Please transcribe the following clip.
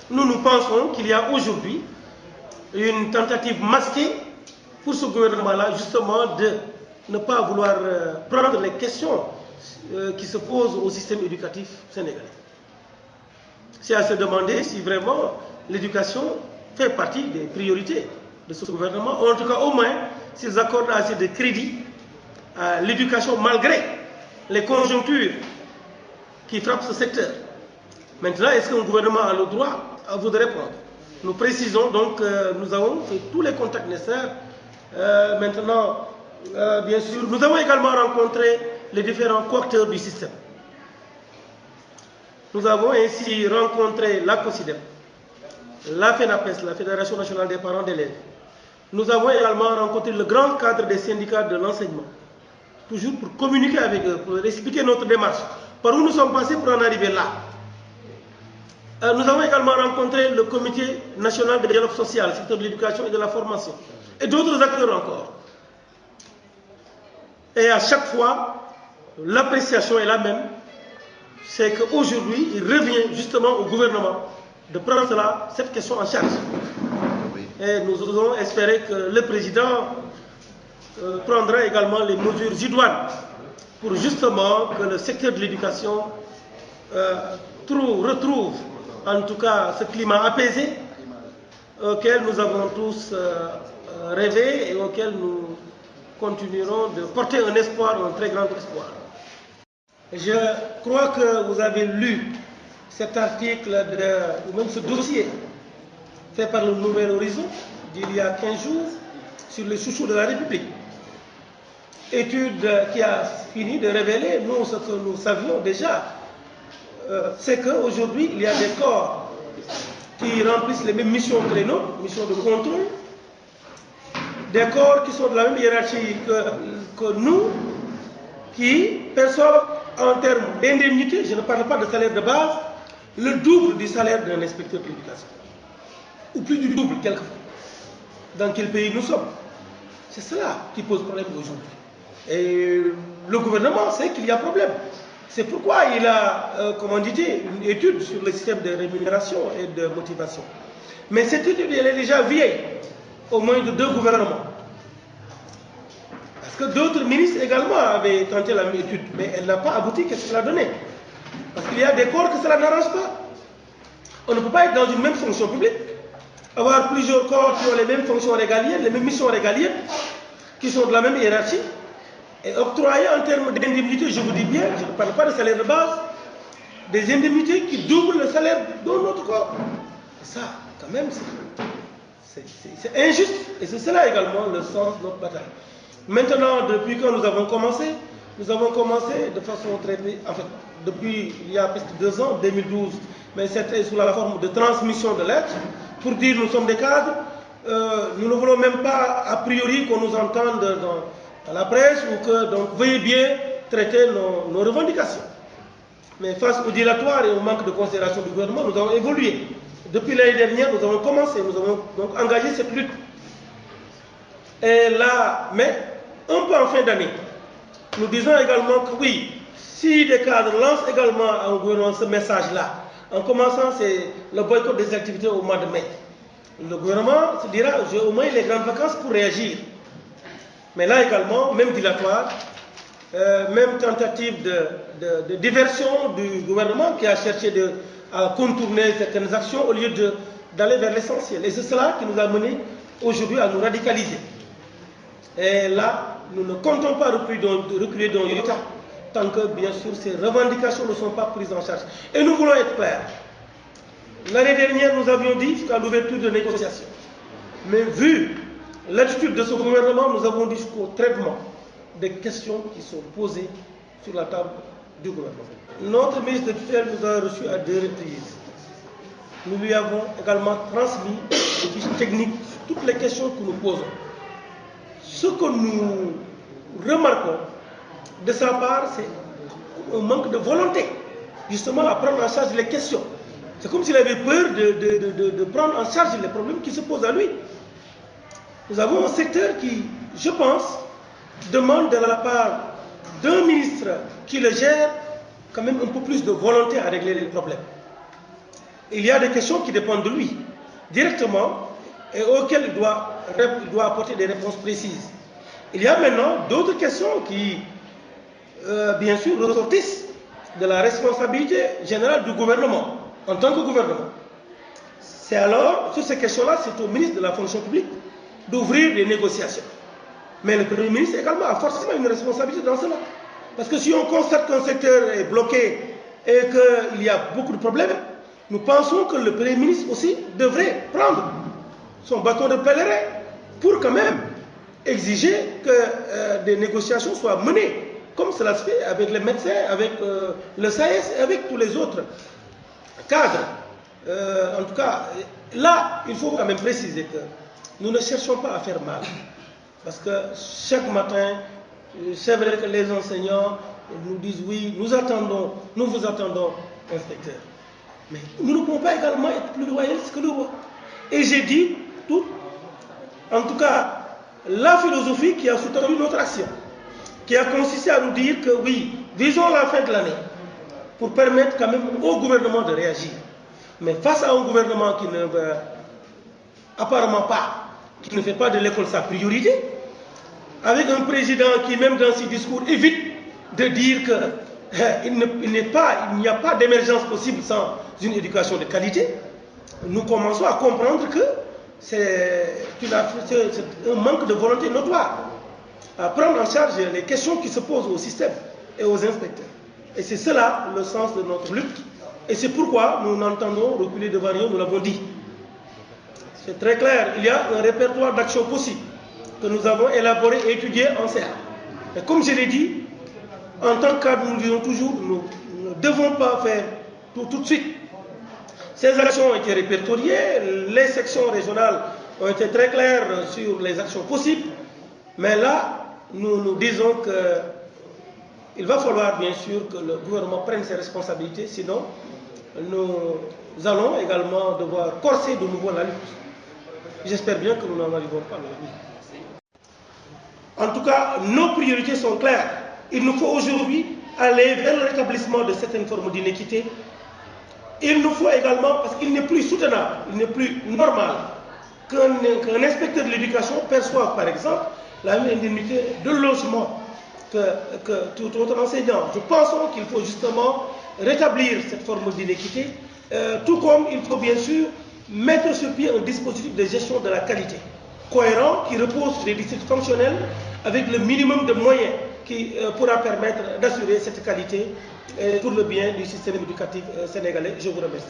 nous pensons qu'il y a aujourd'hui une tentative masquée pour ce gouvernement-là, justement, de ne pas vouloir prendre les questions qui se posent au système éducatif sénégalais. C'est à se demander si vraiment l'éducation fait partie des priorités de ce gouvernement, ou en tout cas au moins s'ils accordent assez de crédit à l'éducation malgré les conjonctures qui frappent ce secteur. Maintenant, est-ce qu'un gouvernement a le droit à vous de répondre? Nous précisons donc, nous avons fait tous les contacts nécessaires. Maintenant, bien sûr, nous avons également rencontré les différents coacteurs du système. Nous avons ainsi rencontré la COSIDEP, la FENAPES, la Fédération nationale des parents d'élèves. Nous avons également rencontré le grand cadre des syndicats de l'enseignement, toujours pour communiquer avec eux, pour expliquer notre démarche, par où nous sommes passés pour en arriver là. Nous avons également rencontré le comité national de dialogue social, secteur de l'éducation et de la formation, et d'autres acteurs encore. Et à chaque fois, l'appréciation est la même, c'est qu'aujourd'hui, il revient justement au gouvernement de prendre cette question en charge. Et nous osons espérer que le président prendra également les mesures idoines pour justement que le secteur de l'éducation retrouve en tout cas ce climat apaisé auquel nous avons tous rêvé et auquel nous continuerons de porter un espoir, un très grand espoir. Je crois que vous avez lu cet article, ou même ce dossier fait par le Nouvel Horizon d'il y a 15 jours sur les chouchous de la République. Étude qui a fini de révéler, nous, ce que nous savions déjà, c'est qu'aujourd'hui, il y a des corps qui remplissent les mêmes missions que les nôtres, missions de contrôle, des corps qui sont de la même hiérarchie que nous, qui perçoivent en termes d'indemnité, je ne parle pas de salaire de base, le double du salaire d'un inspecteur de l'éducation. Ou plus du double, quelquefois. Dans quel pays nous sommes? C'est cela qui pose problème aujourd'hui. Et le gouvernement sait qu'il y a problème. C'est pourquoi il a commandité une étude sur le système de rémunération et de motivation. Mais cette étude, elle est déjà vieille, au moins de 2 gouvernements. Parce que d'autres ministres également avaient tenté la même étude, mais elle n'a pas abouti. Qu'est-ce qu'elle a donné? Parce qu'il y a des corps que cela n'arrange pas. On ne peut pas être dans une même fonction publique, avoir plusieurs corps qui ont les mêmes fonctions régaliennes, les mêmes missions régaliennes, qui sont de la même hiérarchie, et octroyer en termes d'indemnité, je vous dis bien, je ne parle pas de salaire de base, des indemnités qui doublent le salaire de notre corps. Et ça, quand même, c'est injuste. Et c'est cela également le sens de notre bataille. Maintenant, depuis que nous avons commencé de façon très... En fait, depuis il y a presque 2 ans, 2012, mais c'était sous la forme de transmission de lettres, pour dire nous sommes des cadres, nous ne voulons même pas a priori qu'on nous entende à la presse ou que, donc, veuillez bien traiter nos revendications. Mais face au dilatoire et au manque de considération du gouvernement, nous avons évolué. Depuis l'année dernière, nous avons commencé, nous avons donc engagé cette lutte. Et là, mais un peu en fin d'année, nous disons également que oui, si des cadres lancent également au gouvernement ce message-là, en commençant le boycott des activités au mois de mai, le gouvernement se dira, j'ai au moins les grandes vacances pour réagir. Mais là également, même dilatoire, même tentative de diversion du gouvernement qui a cherché à contourner certaines actions au lieu d'aller vers l'essentiel. Et c'est cela qui nous a menés aujourd'hui à nous radicaliser. Et là, nous ne comptons pas reculer dans l'État tant que, bien sûr, ces revendications ne sont pas prises en charge. Et nous voulons être clairs. L'année dernière, nous avions dit jusqu'à l'ouverture de négociations. Mais vu l'attitude de ce gouvernement, nous avons dit jusqu'au traitement des questions qui sont posées sur la table du gouvernement. Notre ministre de tutelle nous a reçus à 2 reprises. Nous lui avons également transmis des fiches techniques sur toutes les questions que nous posons. Ce que nous remarquons de sa part, c'est un manque de volonté, justement, à prendre en charge les questions. C'est comme s'il avait peur de prendre en charge les problèmes qui se posent à lui. Nous avons un secteur qui, je pense, demande de la part d'un ministre qui le gère quand même un peu plus de volonté à régler les problèmes. il y a des questions qui dépendent de lui, directement, et auxquelles il doit apporter des réponses précises. Il y a maintenant d'autres questions qui, bien sûr, ressortissent de la responsabilité générale du gouvernement, en tant que gouvernement. C'est alors, sur ces questions-là, c'est au ministre de la fonction publique d'ouvrir des négociations. Mais le Premier ministre également a forcément une responsabilité dans cela. Parce que si on constate qu'un secteur est bloqué et qu'il y a beaucoup de problèmes, nous pensons que le Premier ministre aussi devrait prendre son bâton de pèlerin pour quand même exiger que des négociations soient menées, comme cela se fait avec les médecins, avec le SAES et avec tous les autres cadres. En tout cas, là, il faut quand même préciser que nous ne cherchons pas à faire mal. Parce que chaque matin, c'est vrai que les enseignants nous disent oui, nous vous attendons, inspecteur. Mais nous ne pouvons pas également être plus royalistes que le roi. Et j'ai dit tout, en tout cas, la philosophie qui a soutenu notre action, qui a consisté à nous dire que oui, visons la fin de l'année, pour permettre quand même au gouvernement de réagir. Mais face à un gouvernement qui ne veut apparemment pas, qui ne fait pas de l'école sa priorité, avec un président qui, même dans ses discours, évite de dire qu'il n'y a pas d'émergence possible sans une éducation de qualité, nous commençons à comprendre que c'est un manque de volonté notoire à prendre en charge les questions qui se posent au système et aux inspecteurs. Et c'est cela le sens de notre lutte. Et c'est pourquoi nous n'entendons reculer devant rien, nous l'avons dit. C'est très clair, il y a un répertoire d'actions possibles que nous avons élaboré et étudié en CA. Et comme je l'ai dit, en tant que cadre, nous le disons toujours, nous ne devons pas faire tout de suite. Ces actions ont été répertoriées, les sections régionales ont été très claires sur les actions possibles, mais là, nous disons qu'il va falloir bien sûr que le gouvernement prenne ses responsabilités, sinon nous allons également devoir corser de nouveau la lutte. J'espère bien que nous n'en arriverons pas là. En tout cas, nos priorités sont claires. Il nous faut aujourd'hui aller vers le rétablissement de certaines formes d'inéquité. Il nous faut également, parce qu'il n'est plus soutenable, il n'est plus normal qu'un inspecteur de l'éducation perçoive par exemple la même indemnité de logement que tout autre enseignant. Je pense qu'il faut justement rétablir cette forme d'inéquité, tout comme il faut bien sûr mettre sur pied un dispositif de gestion de la qualité cohérent qui repose sur des districts fonctionnels avec le minimum de moyens qui pourra permettre d'assurer cette qualité pour le bien du système éducatif sénégalais. Je vous remercie.